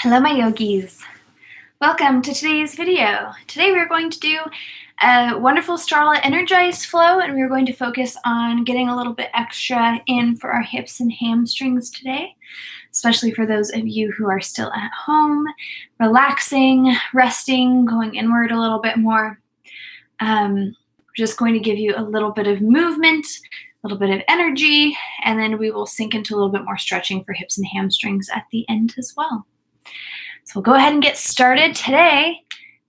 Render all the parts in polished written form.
Hello, my yogis. Welcome to today's video. Today we're going to do a wonderful Strala Energize flow, and we're going to focus on getting a little bit extra in for our hips and hamstrings today, especially for those of you who are still at home, relaxing, resting, going inward a little bit more. Just going to give you a little bit of movement, a little bit of energy, and then we will sink into a little bit more stretching for hips and hamstrings at the end as well. So we'll go ahead and get started. Today,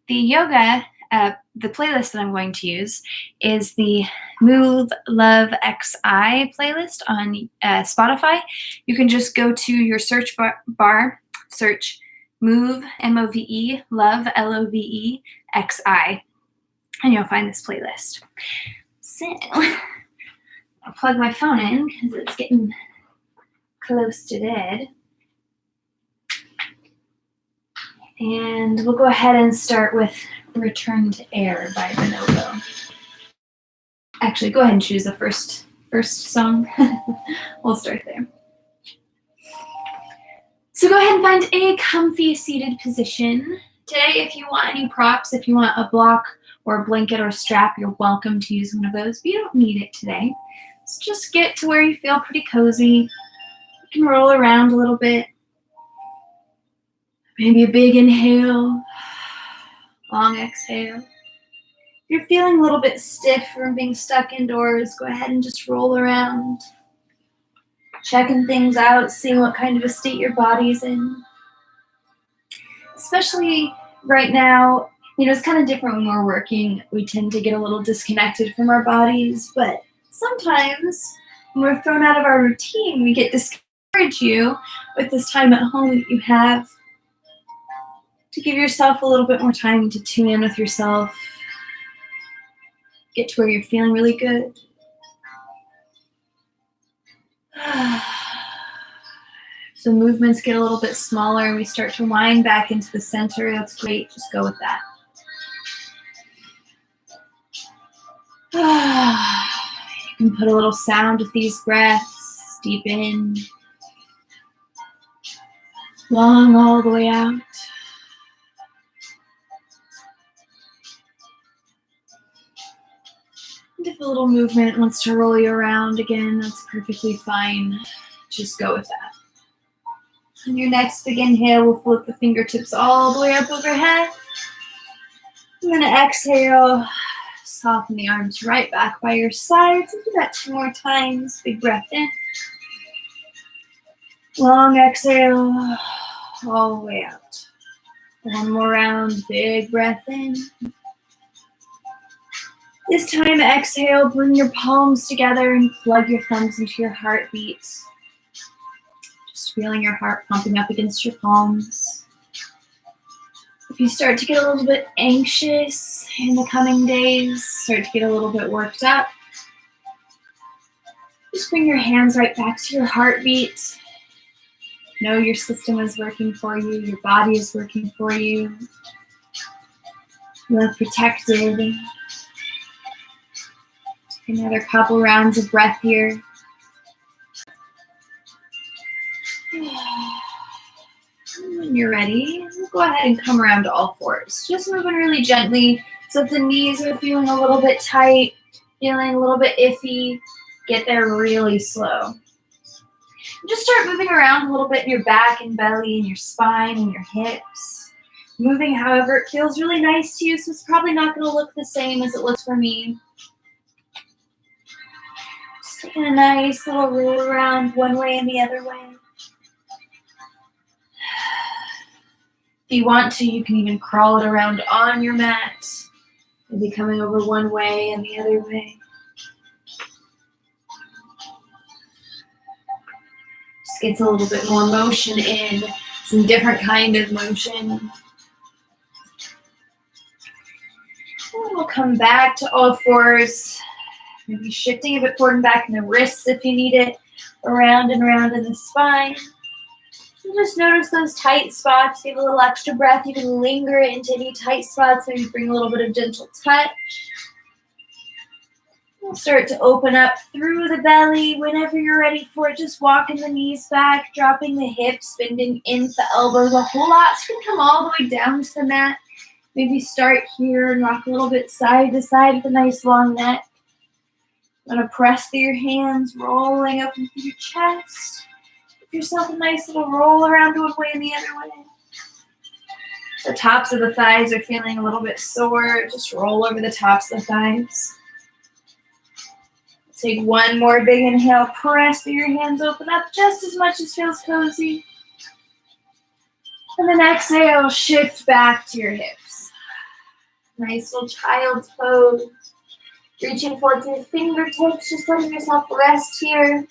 the yoga, the playlist that I'm going to use is the Move Love XI playlist on Spotify. You can just go to your search bar, search Move, M-O-V-E, Love, L-O-V-E, X-I, and you'll find this playlist. So, I'll plug my phone in because it's getting close to dead. And we'll go ahead and start with Return to Air by Bonobo. Actually, go ahead and choose the first song. We'll start there. So go ahead and find a comfy seated position. Today, if you want any props, if you want a block or a blanket or a strap, you're welcome to use one of those, but you don't need it today. So just get to where you feel pretty cozy. You can roll around a little bit. Maybe a big inhale, long exhale. If you're feeling a little bit stiff from being stuck indoors, go ahead and just roll around, checking things out, seeing what kind of a state your body's in. Especially right now, it's kind of different when we're working. We tend to get a little disconnected from our bodies, but sometimes when we're thrown out of our routine, we get discouraged with this time at home that you have, to give yourself a little bit more time to tune in with yourself, get to where you're feeling really good. So movements get a little bit smaller and we start to wind back into the center. That's great. Just go with that. You can put a little sound with these breaths. Deep in, long all the way out. If a little movement wants to roll you around again, that's perfectly fine. Just go with that. On your next big inhale, we'll float the fingertips all the way up overhead. I'm going to exhale, soften the arms right back by your sides. We'll do that 2 more times. Big breath in. Long exhale, all the way out. 1 more round, big breath in. This time, exhale, bring your palms together and plug your thumbs into your heartbeat. Just feeling your heart pumping up against your palms. If you start to get a little bit anxious in the coming days, start to get a little bit worked up, just bring your hands right back to your heartbeat. Know your system is working for you, your body is working for you. You are protected. Another couple rounds of breath here. When you're ready, we'll go ahead and come around to all fours. Just moving really gently. So if the knees are feeling a little bit tight, feeling a little bit iffy, get there really slow. Just start moving around a little bit in your back and belly and your spine and your hips. Moving however it feels really nice to you, so it's probably not going to look the same as it looks for me. Taking a nice little roll around one way and the other way. If you want to, you can even crawl it around on your mat. Maybe coming over one way and the other way. Just gets a little bit more motion in, some different kind of motion. And we'll come back to all fours. Maybe shifting a bit forward and back in the wrists if you need it, around and around in the spine. And just notice those tight spots. Give a little extra breath. You can linger into any tight spots. Maybe bring a little bit of gentle touch. We'll start to open up through the belly. Whenever you're ready for it, just walking the knees back, dropping the hips, bending into the elbows a whole lot. So you can come all the way down to the mat. Maybe start here and rock a little bit side to side with a nice long neck. I'm going to press through your hands, rolling up into your chest. Give yourself a nice little roll around one way and the other way. The tops of the thighs are feeling a little bit sore. Just roll over the tops of the thighs. Take one more big inhale. Press through your hands, open up just as much as feels cozy. And then exhale, shift back to your hips. Nice little child's pose. Reaching forward to your fingertips, just letting yourself rest here.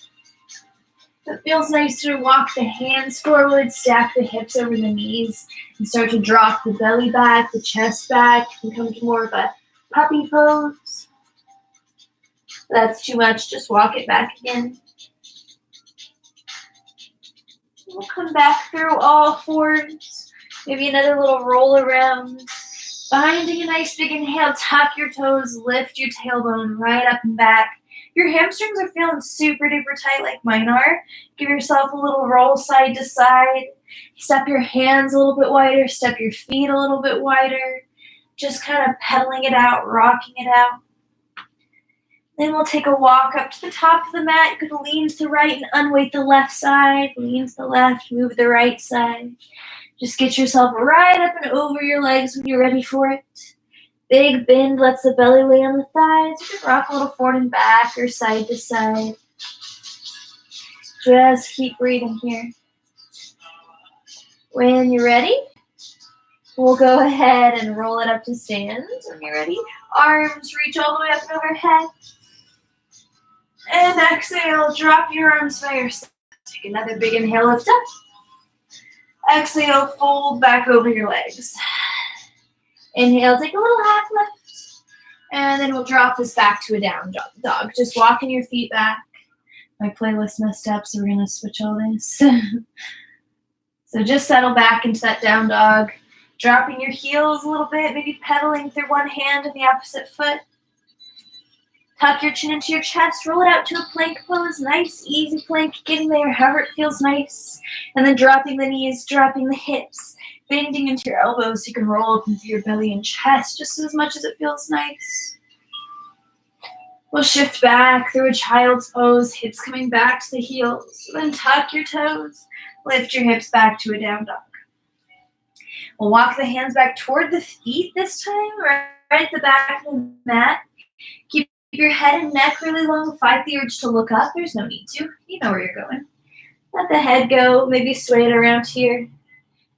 It feels nice to walk the hands forward, stack the hips over the knees, and start to drop the belly back, the chest back, and come to more of a puppy pose. If that's too much, just walk it back again. We'll come back through all fours. Maybe another little roll around. Finding a nice big inhale, tuck your toes, lift your tailbone right up and back. Your hamstrings are feeling super duper tight like mine are. Give yourself a little roll side to side. Step your hands a little bit wider, step your feet a little bit wider. Just kind of pedaling it out, rocking it out. Then we'll take a walk up to the top of the mat. You could lean to the right and unweight the left side. Lean to the left, move the right side. Just get yourself right up and over your legs when you're ready for it. Big bend lets the belly lay on the thighs. You can rock a little forward and back or side to side. Just keep breathing here. When you're ready, we'll go ahead and roll it up to stand. When you're ready, arms reach all the way up and overhead. And exhale, drop your arms by your side. Take another big inhale, lift up. Exhale, fold back over your legs. Inhale, take a little half lift. And then we'll drop this back to a down dog. Just walking your feet back. My playlist messed up, so we're going to switch all this. So just settle back into that down dog. Dropping your heels a little bit, maybe pedaling through one hand and the opposite foot. Tuck your chin into your chest, roll it out to a plank pose. Nice, easy plank, getting there however it feels nice. And then dropping the knees, dropping the hips, bending into your elbows so you can roll up into your belly and chest just as much as it feels nice. We'll shift back through a child's pose, hips coming back to the heels. Then tuck your toes, lift your hips back to a down dog. We'll walk the hands back toward the feet this time, right at the back of the mat. Keep your head and neck really long. Fight the urge to look up. There's no need to. You know where you're going. Let the head go. Maybe sway it around here.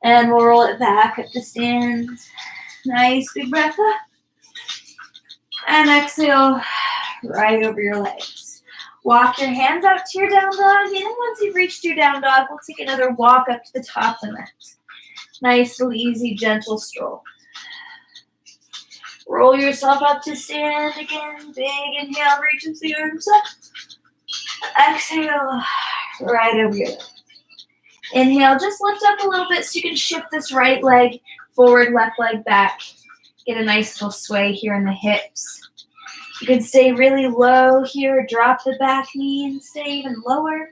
And we'll roll it back up to stand. Nice big breath up. And exhale right over your legs. Walk your hands out to your down dog. And then once you've reached your down dog, we'll take another walk up to the top of the mat. Nice, little, easy, gentle stroll. Roll yourself up to stand again. Big inhale, reaches the arms up. Exhale, right over your leg. Inhale, just lift up a little bit so you can shift this right leg forward, left leg back. Get a nice little sway here in the hips. You can stay really low here. Drop the back knee and stay even lower.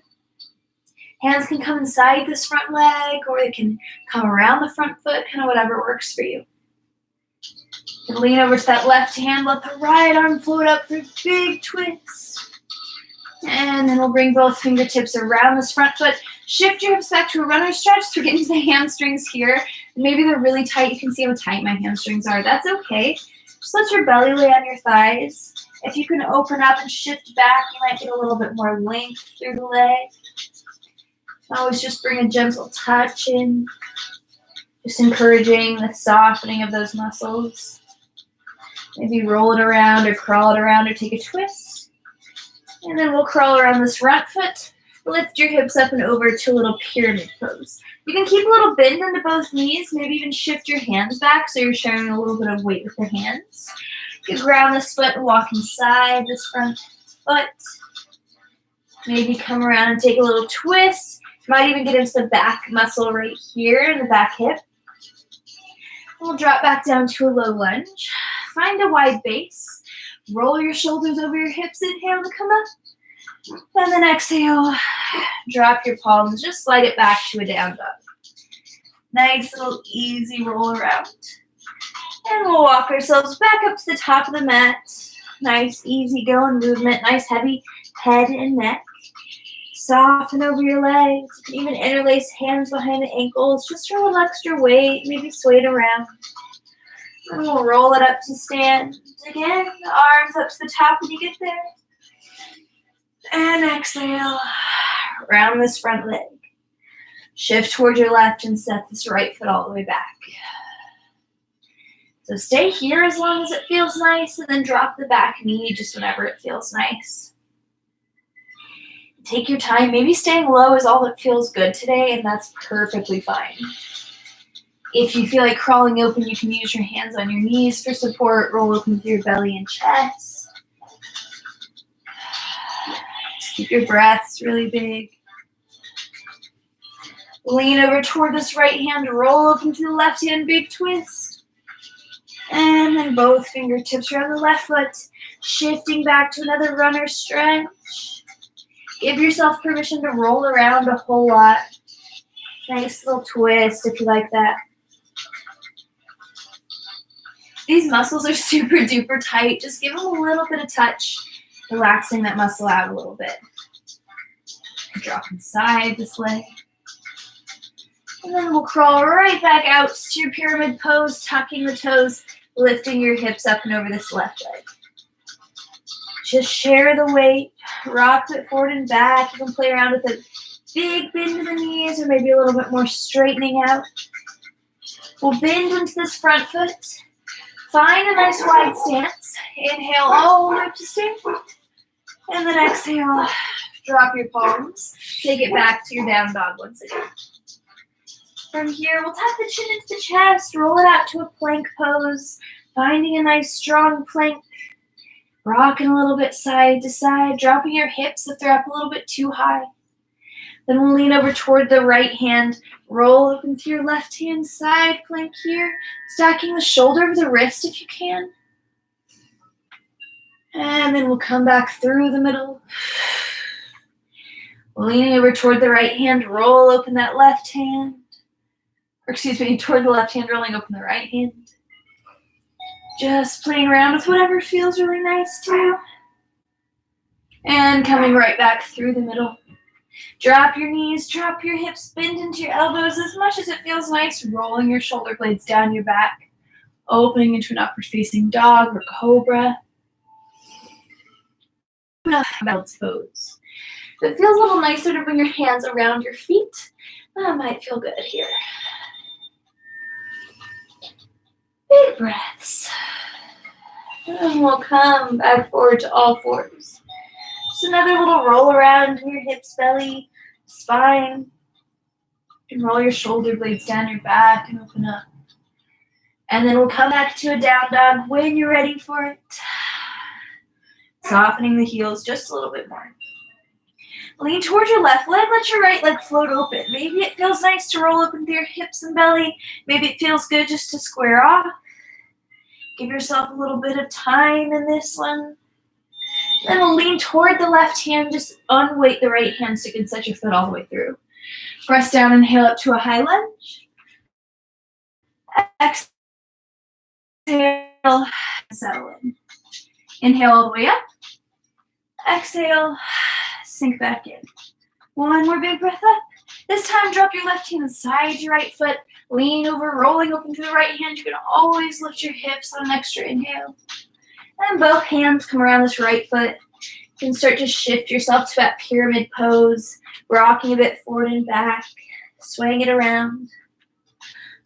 Hands can come inside this front leg or they can come around the front foot, kind of whatever works for you. And lean over to that left hand, let the right arm float up for a big twist. And then we'll bring both fingertips around this front foot. Shift your hips back to a runner stretch. So we're getting to the hamstrings here. Maybe they're really tight. You can see how tight my hamstrings are. That's okay. Just let your belly lay on your thighs. If you can open up and shift back, you might get a little bit more length through the leg. Always just bring a gentle touch in. Just encouraging the softening of those muscles. Maybe roll it around or crawl it around or take a twist. And then we'll crawl around this front foot. Lift your hips up and over to a little pyramid pose. You can keep a little bend into both knees. Maybe even shift your hands back so you're sharing a little bit of weight with the hands. You can ground this foot and walk inside this front foot. Maybe come around and take a little twist. You might even get into the back muscle right here in the back hip. We'll drop back down to a low lunge. Find a wide base. Roll your shoulders over your hips. Inhale to come up. And then exhale. Drop your palms. Just slide it back to a down dog. Nice little easy roll around. And we'll walk ourselves back up to the top of the mat. Nice easy going movement. Nice heavy head and neck. Soften over your legs. You can even interlace hands behind the ankles just for a little extra weight. Maybe sway it around. And we'll roll it up to stand. Again, the arms up to the top when you get there. And exhale. Round this front leg. Shift towards your left and set this right foot all the way back. So stay here as long as it feels nice, and then drop the back knee just whenever it feels nice. Take your time. Maybe staying low is all that feels good today, and that's perfectly fine. If you feel like crawling open, you can use your hands on your knees for support. Roll open through your belly and chest. Just keep your breaths really big. Lean over toward this right hand. Roll open to the left hand. Big twist. And then both fingertips around the left foot. Shifting back to another runner stretch. Give yourself permission to roll around a whole lot. Nice little twist if you like that. These muscles are super duper tight. Just give them a little bit of touch, relaxing that muscle out a little bit. Drop inside this leg. And then we'll crawl right back out to your pyramid pose, tucking the toes, lifting your hips up and over this left leg. Just share the weight, rock it forward and back. You can play around with a big bend to the knees or maybe a little bit more straightening out. We'll bend into this front foot. Find a nice wide stance. Inhale all the way up to stand. And then exhale, drop your palms. Take it back to your down dog once again. From here, we'll tuck the chin into the chest, roll it out to a plank pose, finding a nice strong plank. Rocking a little bit side to side, dropping your hips if they're up a little bit too high. Then we'll lean over toward the right hand, roll open to your left hand side plank here, stacking the shoulder over the wrist if you can. And then we'll come back through the middle. Leaning over toward the right hand, roll open that left hand. Toward the left hand, rolling open the right hand. Just playing around with whatever feels really nice to you. And coming right back through the middle. Drop your knees, drop your hips, bend into your elbows as much as it feels nice, rolling your shoulder blades down your back, opening into an upward facing dog or cobra. Balanced pose. If it feels a little nicer to bring your hands around your feet, that might feel good here. Big breaths. And we'll come back forward to all fours. Just another little roll around in your hips, belly, spine. You can roll your shoulder blades down your back and open up. And then we'll come back to a down dog when you're ready for it. Softening the heels just a little bit more. Lean towards your left leg, let your right leg float open. Maybe it feels nice to roll open through your hips and belly. Maybe it feels good just to square off. Give yourself a little bit of time in this one. Then we'll lean toward the left hand, just unweight the right hand so you can set your foot all the way through. Press down, inhale up to a high lunge. Exhale, settle in. Inhale all the way up. Exhale, sink back in. One more big breath up. This time, drop your left hand inside your right foot. Lean over, rolling open to the right hand. You can always lift your hips on an extra inhale. And both hands come around this right foot. You can start to shift yourself to that pyramid pose, rocking a bit forward and back, swaying it around.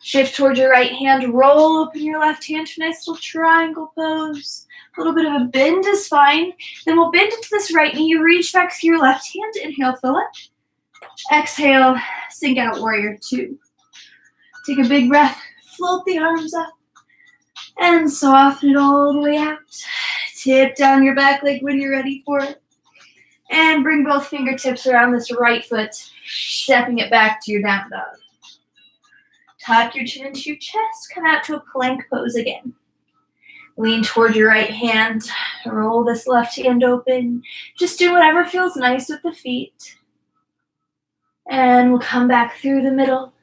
Shift towards your right hand, roll open your left hand to a nice little triangle pose. A little bit of a bend is fine. Then we'll bend into this right knee, reach back through your left hand, inhale, fill it. Exhale, sink out, warrior two. Take a big breath, float the arms up, and soften it all the way out. Tip down your back leg when you're ready for it. And bring both fingertips around this right foot, stepping it back to your down dog. Tuck your chin into your chest, come out to a plank pose again. Lean toward your right hand. Roll this left hand open. Just do whatever feels nice with the feet. And we'll come back through the middle.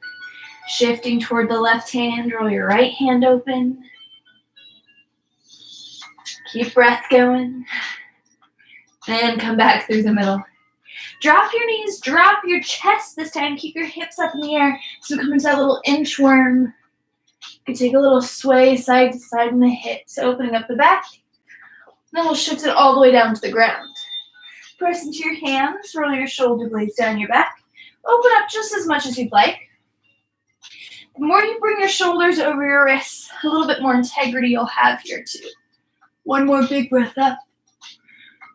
Shifting toward the left hand. Roll your right hand open. Keep breath going. And come back through the middle. Drop your knees, drop your chest this time. Keep your hips up in the air. So come into that little inchworm. You can take a little sway side to side in the hips, opening up the back. Then we'll shift it all the way down to the ground. Press into your hands, roll your shoulder blades down your back. Open up just as much as you'd like. The more you bring your shoulders over your wrists, a little bit more integrity you'll have here too. One more big breath up.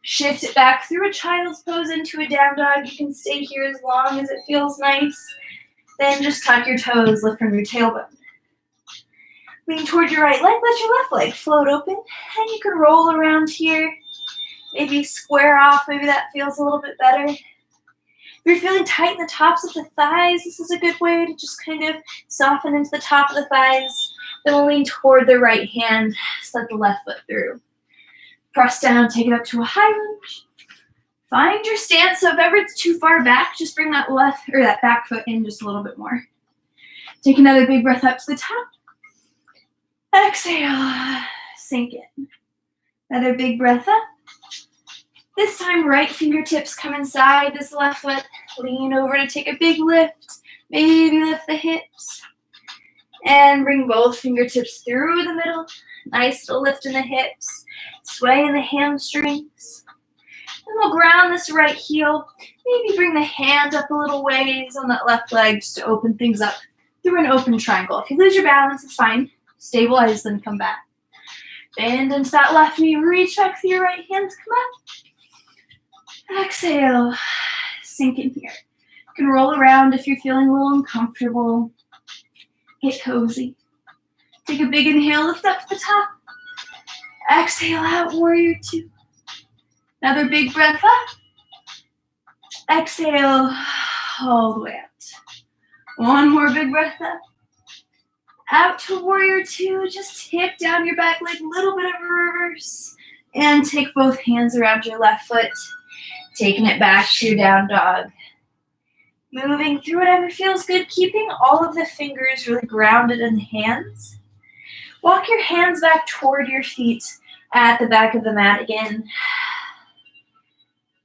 Shift it back through a child's pose into a down dog. You can stay here as long as it feels nice. Then just tuck your toes, lift from your tailbone. Lean toward your right leg, let your left leg float open. And you can roll around here. Maybe square off, maybe that feels a little bit better. If you're feeling tight in the tops of the thighs, this is a good way to just kind of soften into the top of the thighs. Then we'll lean toward the right hand, slip the left foot through. Press down, take it up to a high lunge. Find your stance, so if ever it's too far back, just bring that left or that back foot in just a little bit more. Take another big breath up to the top. Exhale, sink in. Another big breath up. This time, right fingertips come inside this left foot. Lean over to take a big lift. Maybe lift the hips. And bring both fingertips through the middle. Nice little lift in the hips. Sway in the hamstrings. And we'll ground this right heel. Maybe bring the hand up a little ways on that left leg just to open things up through an open triangle. If you lose your balance, it's fine. Stabilize, then come back. Bend into that left knee. Reach back through your right hand. Come up. Exhale. Sink in here. You can roll around if you're feeling a little uncomfortable. Get cozy. Take a big inhale. Lift up to the top. Exhale out, warrior two. Another big breath up. Exhale all the way out. One more big breath up. Out to warrior two. Just tip down your back leg, a little bit of a reverse. And take both hands around your left foot. Taking it back to your down dog. Moving through whatever feels good, keeping all of the fingers really grounded in the hands. Walk your hands back toward your feet at the back of the mat again.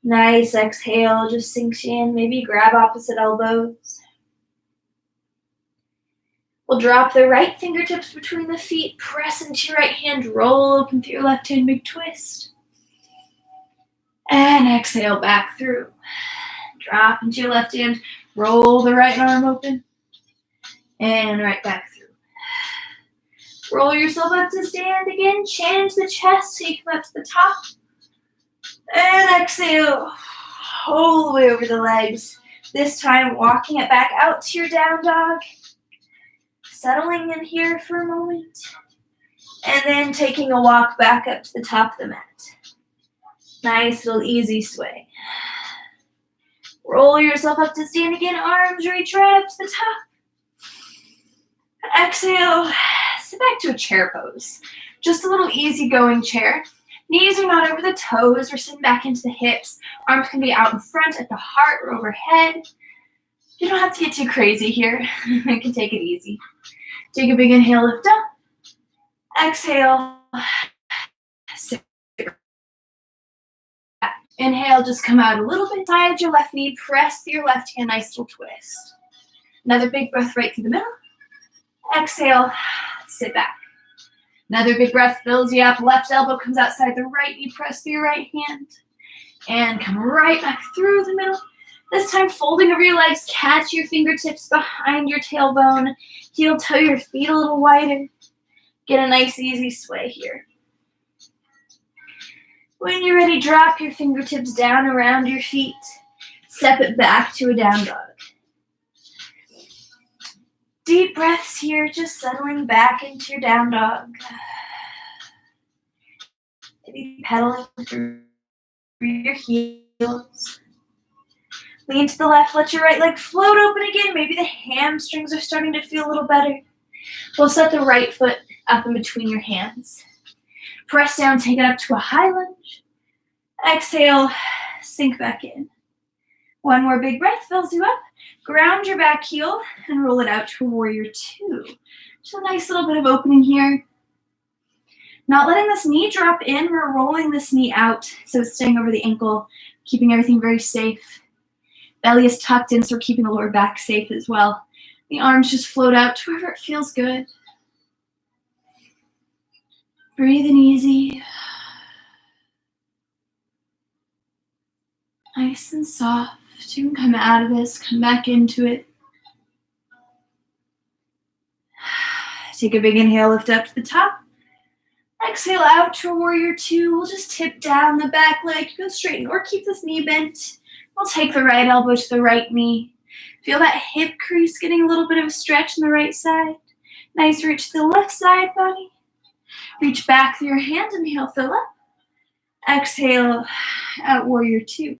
Nice exhale, just sinks in. Maybe grab opposite elbows. We'll drop the right fingertips between the feet, press into your right hand, roll open through your left hand, big twist. And exhale back through. Drop into your left hand, roll the right arm open, and right back through. Roll yourself up to stand again, chin into the chest, so you come up to the top. And exhale, all the way over the legs. This time, walking it back out to your down dog. Settling in here for a moment. And then taking a walk back up to the top of the mat. Nice little easy sway. Roll yourself up to stand again. Arms reach right up to the top. Exhale. Sit back to a chair pose. Just a little easygoing chair. Knees are not over the toes. We're sitting back into the hips. Arms can be out in front at the heart or overhead. You don't have to get too crazy here. You can take it easy. Take a big inhale, lift up. Exhale. Sit back. Inhale, just come out a little bit. Side your left knee. Press through your left hand. Nice little twist. Another big breath right through the middle. Exhale. Sit back. Another big breath fills you up. Left elbow comes outside the right knee. Press through your right hand. And come right back through the middle. This time, folding over your legs. Catch your fingertips behind your tailbone. Heel toe your feet a little wider. Get a nice easy sway here. When you're ready, drop your fingertips down around your feet. Step it back to a down dog. Deep breaths here, just settling back into your down dog. Maybe pedaling through your heels. Lean to the left, let your right leg float open again. Maybe the hamstrings are starting to feel a little better. We'll set the right foot up in between your hands. Press down, take it up to a high lunge. Exhale, sink back in. One more big breath fills you up. Ground your back heel and roll it out to a warrior two. Just a nice little bit of opening here. Not letting this knee drop in, we're rolling this knee out so it's staying over the ankle, keeping everything very safe. Belly is tucked in, so we're keeping the lower back safe as well. The arms just float out to wherever it feels good. Breathing easy. Nice and soft. You can come out of this, come back into it. Take a big inhale, lift up to the top. Exhale out to a warrior two. We'll just tip down the back leg, go straighten, or keep this knee bent. We'll take the right elbow to the right knee. Feel that hip crease getting a little bit of a stretch on the right side. Nice reach to the left side body. Reach back through your hand, inhale, fill up. Exhale, out warrior two.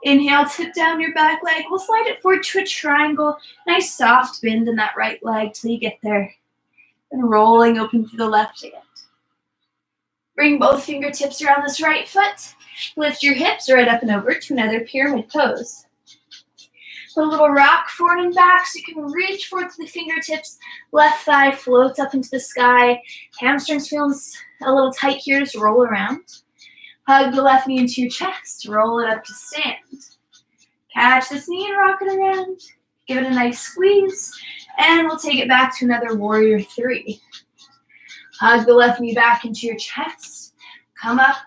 Inhale, tip down your back leg. We'll slide it forward to a triangle. Nice soft bend in that right leg till you get there. And rolling open through the left hand. Bring both fingertips around this right foot. Lift your hips right up and over to another pyramid pose. Put a little rock forward and back so you can reach forward to the fingertips. Left thigh floats up into the sky. Hamstrings feels a little tight here, just roll around. Hug the left knee into your chest. Roll it up to stand. Catch this knee and rock it around. Give it a nice squeeze. And we'll take it back to another warrior three. Hug the left knee back into your chest. Come up.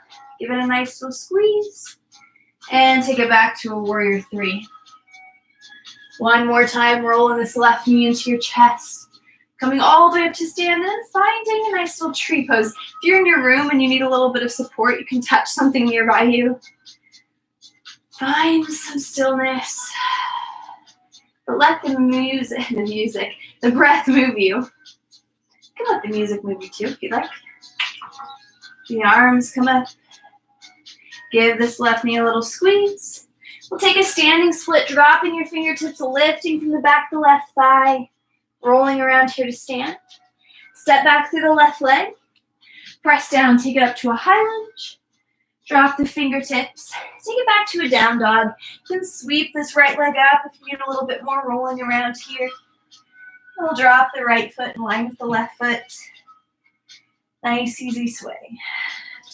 Give it a nice little squeeze. And take it back to a warrior three. One more time, rolling this left knee into your chest. Coming all the way up to stand and finding a nice little tree pose. If you're in your room and you need a little bit of support, you can touch something nearby you. Find some stillness. But let the breath move you. You can let the music move you too if you'd like. The arms come up. Give this left knee a little squeeze. We'll take a standing split, dropping your fingertips, lifting from the back of the left thigh, rolling around here to stand. Step back through the left leg. Press down, take it up to a high lunge. Drop the fingertips. Take it back to a down dog. You can sweep this right leg up if you need a little bit more rolling around here. We'll drop the right foot in line with the left foot. Nice, easy sway.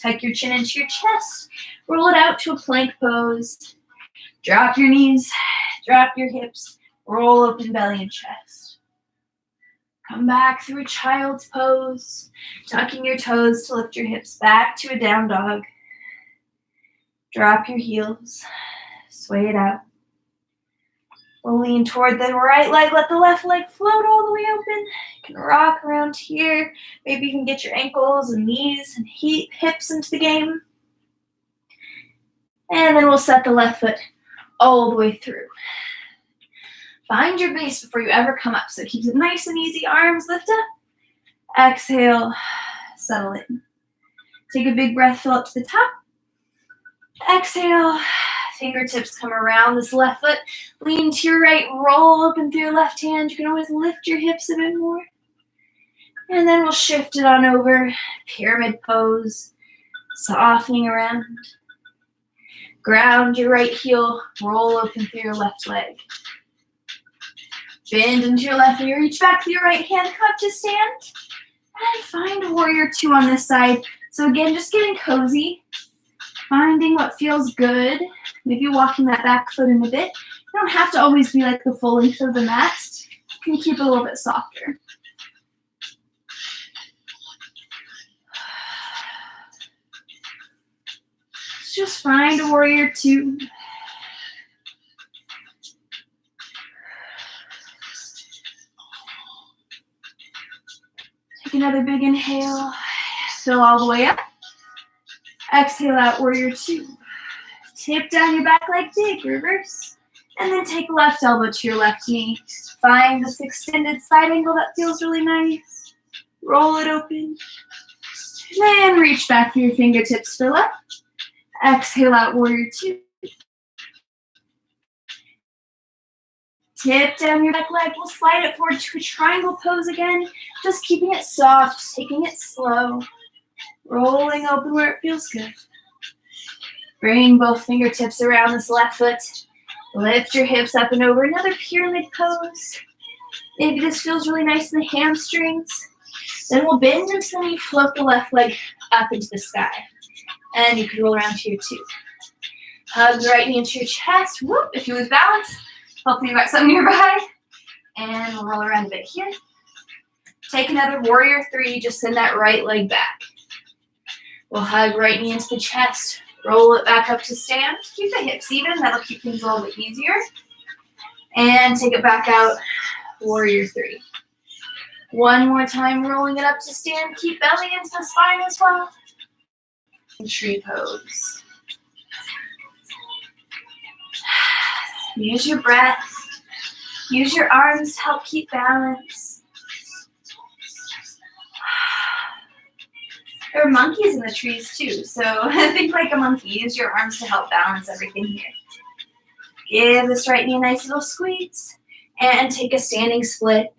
Tuck your chin into your chest. Roll it out to a plank pose. Drop your knees, drop your hips, roll open belly and chest. Come back through a child's pose, tucking your toes to lift your hips back to a down dog. Drop your heels, sway it out. We'll lean toward the right leg, let the left leg float all the way open. You can rock around here. Maybe you can get your ankles and knees and hips into the game. And then we'll set the left foot all the way through. Find your base before you ever come up. So keep it nice and easy. Arms lift up. Exhale, settle in. Take a big breath, fill up to the top. Exhale, fingertips come around this left foot. Lean to your right, roll open through your left hand. You can always lift your hips a bit more. And then we'll shift it on over. Pyramid pose, softening around. Ground your right heel, roll open through your left leg. Bend into your left knee, reach back with your right hand, come up to stand. And find a warrior two on this side. So again, just getting cozy, finding what feels good. Maybe walking that back foot in a bit. You don't have to always be like the full length of the mat. You can keep it a little bit softer. Just find a warrior two. Take another big inhale. Fill all the way up. Exhale out, warrior two. Tip down your back leg, big, reverse. And then take left elbow to your left knee. Find this extended side angle that feels really nice. Roll it open. And then reach back through your fingertips, fill up. Exhale out, warrior two. Tip down your back leg. We'll slide it forward to a triangle pose again. Just keeping it soft, taking it slow. Rolling open where it feels good. Bring both fingertips around this left foot. Lift your hips up and over. Another pyramid pose. Maybe this feels really nice in the hamstrings. Then we'll bend into the knee, float the left leg up into the sky. And you can roll around to your two. Hug the right knee into your chest. Whoop, if you lose balance, hopefully you've got something nearby. And we'll roll around a bit here. Take another warrior three, just send that right leg back. We'll hug right knee into the chest. Roll it back up to stand. Keep the hips even, that'll keep things a little bit easier. And take it back out, warrior three. One more time, rolling it up to stand. Keep belly into the spine as well. Tree pose. Use your breath. Use your arms to help keep balance. There are monkeys in the trees too, so think like a monkey. Use your arms to help balance everything here. Give this right knee a nice little squeeze. And take a standing split.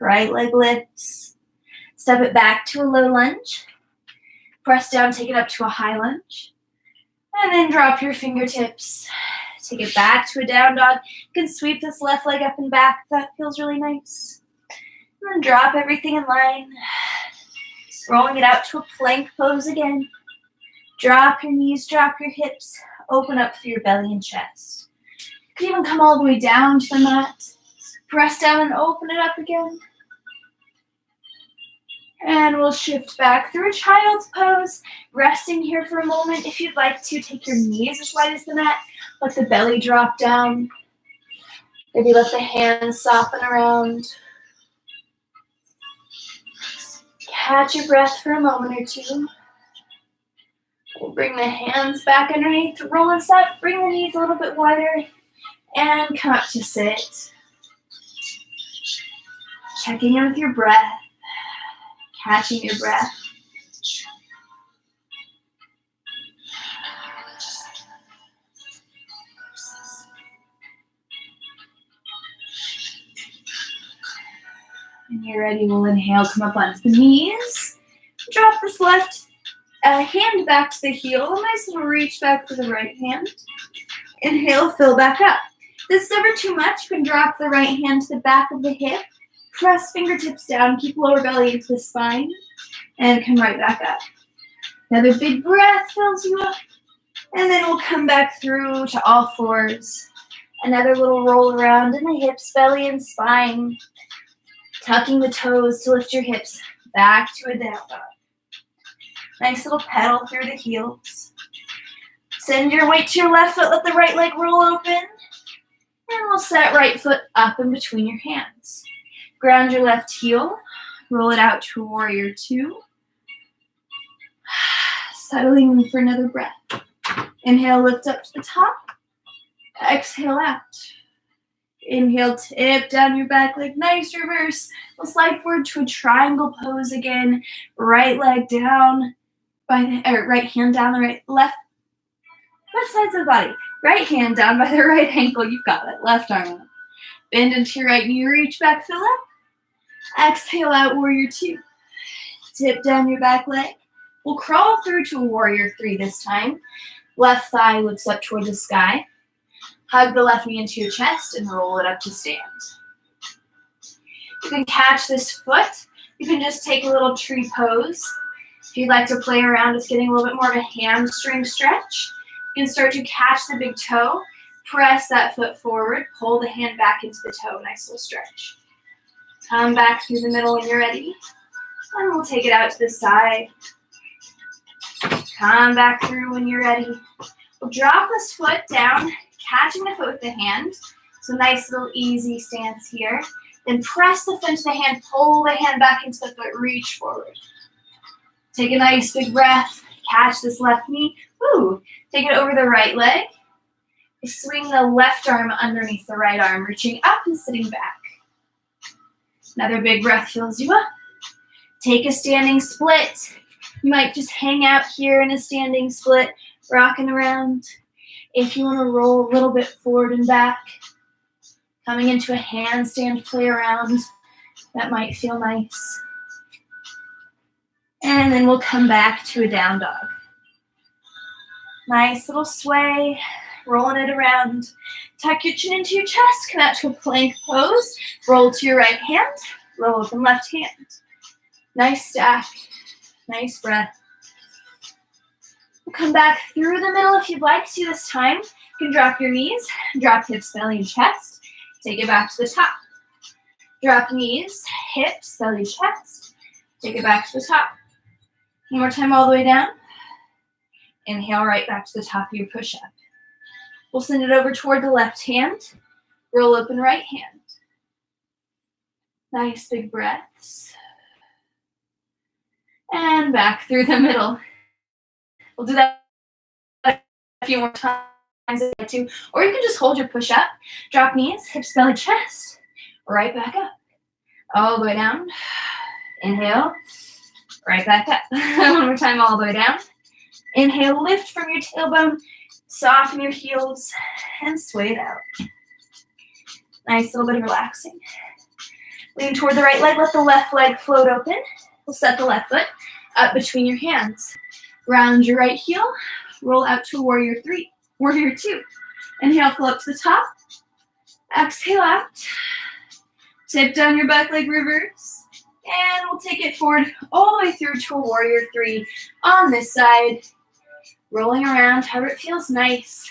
Right leg lifts. Step it back to a low lunge. Press down, take it up to a high lunge. And then drop your fingertips. Take it back to a down dog. You can sweep this left leg up and back. That feels really nice. And then drop everything in line. Rolling it out to a plank pose again. Drop your knees, drop your hips. Open up through your belly and chest. You can even come all the way down to the mat. Press down and open it up again. And we'll shift back through a child's pose. Resting here for a moment. If you'd like to, take your knees as wide as the mat. Let the belly drop down. Maybe let the hands soften around. Catch your breath for a moment or two. We'll bring the hands back underneath. Roll us up. Bring the knees a little bit wider. And come up to sit. Checking in with your breath. Catching your breath. When you're ready, we'll inhale, come up onto the knees. Drop this left hand back to the heel. A nice little reach back for the right hand. Inhale, fill back up. If this is ever too much, you can drop the right hand to the back of the hip. Press fingertips down, keep lower belly into the spine, and come right back up. Another big breath fills you up, and then we'll come back through to all fours. Another little roll around in the hips, belly, and spine. Tucking the toes to lift your hips back to a down dog. Nice little pedal through the heels. Send your weight to your left foot, let the right leg roll open, and we'll set right foot up in between your hands. Ground your left heel, roll it out to a warrior two. Settling in for another breath. Inhale, lift up to the top. Exhale out. Inhale, tip down your back leg. Nice reverse. We'll slide forward to a triangle pose again. Right leg down right hand down the left sides of the body. Right hand down by the right ankle. You've got it. Left arm up. Bend into your right knee. Reach back, fill up. Exhale out, warrior two. Tip down your back leg. We'll crawl through to a warrior three this time. Left thigh looks up toward the sky. Hug the left knee into your chest and roll it up to stand. You can catch this foot. You can just take a little tree pose. If you'd like to play around with getting a little bit more of a hamstring stretch, you can start to catch the big toe. Press that foot forward. Pull the hand back into the toe. Nice little stretch. Come back through the middle when you're ready. And we'll take it out to the side. Come back through when you're ready. We'll drop this foot down, catching the foot with the hand. So nice little easy stance here. Then press the foot into the hand, pull the hand back into the foot, reach forward. Take a nice big breath. Catch this left knee. Woo! Take it over the right leg. Swing the left arm underneath the right arm, reaching up and sitting back. Another big breath fills you up. Take a standing split. You might just hang out here in a standing split, rocking around. If you want to roll a little bit forward and back, coming into a handstand play around, that might feel nice. And then we'll come back to a down dog. Nice little sway, rolling it around. Tuck your chin into your chest, come out to a plank pose. Roll to your right hand, roll open left hand. Nice stack, nice breath. We'll come back through the middle if you'd like to this time. You can drop your knees, drop hips, belly, and chest. Take it back to the top. Drop knees, hips, belly, chest. Take it back to the top. One more time all the way down. Inhale right back to the top of your push-up. We'll send it over toward the left hand. Roll open right hand. Nice big breaths. And back through the middle. We'll do that a few more times if you like to. Or you can just hold your push-up. Drop knees, hips, belly, chest. Right back up. All the way down. Inhale. Right back up. One more time all the way down. Inhale, lift from your tailbone. Soften your heels and sway it out. Nice little bit of relaxing. Lean toward the right leg. Let the left leg float open. We'll set the left foot up between your hands. Round your right heel. Roll out to warrior three. Warrior two. Inhale, float up to the top. Exhale out. Tip down your back leg, reverse. And we'll take it forward all the way through to a warrior three on this side. Rolling around, however it feels nice.